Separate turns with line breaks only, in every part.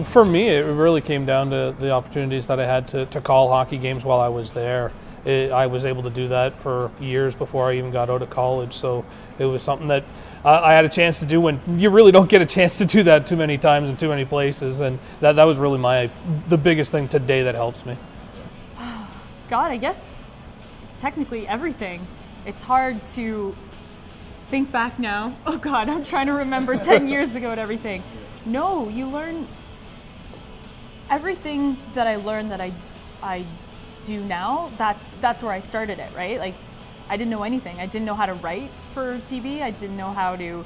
For me, it really came down to the opportunities that I had to call hockey games while I was there. I was able to do that for years before I even got out of college, so it was something that I had a chance to do when you really don't get a chance to do that too many times in too many places, and that was really the biggest thing today that helps me.
God, I guess technically everything. It's hard to think back now. Oh God, I'm trying to remember 10 years ago and everything. No, you learn everything that I learned that I do now. That's where I started it, right? Like, I didn't know anything. I didn't know how to write for TV. I didn't know how to,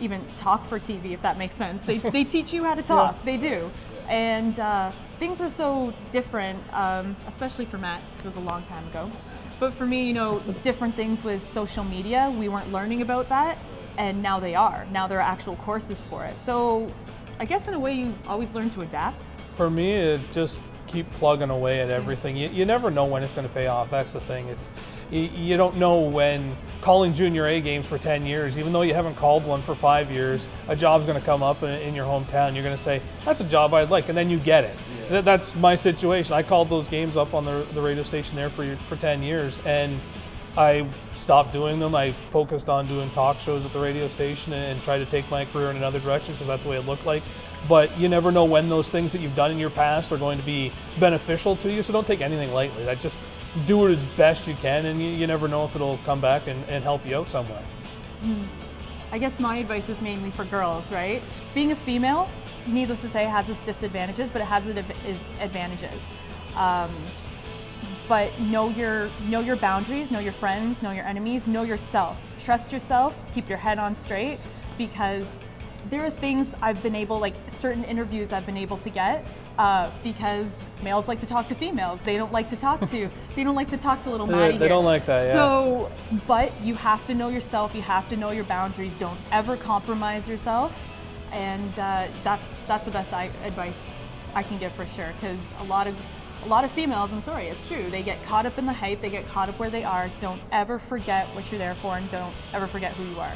even talk for TV, if that makes sense. They teach you how to talk. Yeah. They do. And things were so different, especially for Matt, because it was a long time ago. But for me, different things with social media. We weren't learning about that, and now they are. Now there are actual courses for it. So I guess in a way you always learn to adapt.
For me, it just keep plugging away at everything. You never know when it's going to pay off. That's the thing. You don't know when calling junior A games for 10 years, even though you haven't called one for 5 years, a job's going to come up in your hometown. You're going to say, that's a job I'd like, and then you get it. Yeah. That's my situation. I called those games up on the radio station there for 10 years, and I stopped doing them. I focused on doing talk shows at the radio station and tried to take my career in another direction because that's the way it looked like. But you never know when those things that you've done in your past are going to be beneficial to you, so don't take anything lightly. Just do it as best you can, and you never know if it'll come back and help you out somewhere.
I guess my advice is mainly for girls, right? Being a female, needless to say, has its disadvantages, but it has its advantages. But know your boundaries, know your friends, know your enemies, know yourself. Trust yourself, keep your head on straight, because there are things I've been able, like certain interviews I've been able to get because males like to talk to females. They don't like to talk to little Maddie.
They don't like that, yeah.
So, but you have to know yourself, you have to know your boundaries. Don't ever compromise yourself. And that's the best advice I can give for sure, because a lot of females, I'm sorry, it's true, they get caught up in the hype, they get caught up where they are. Don't ever forget what you're there for, and don't ever forget who you are.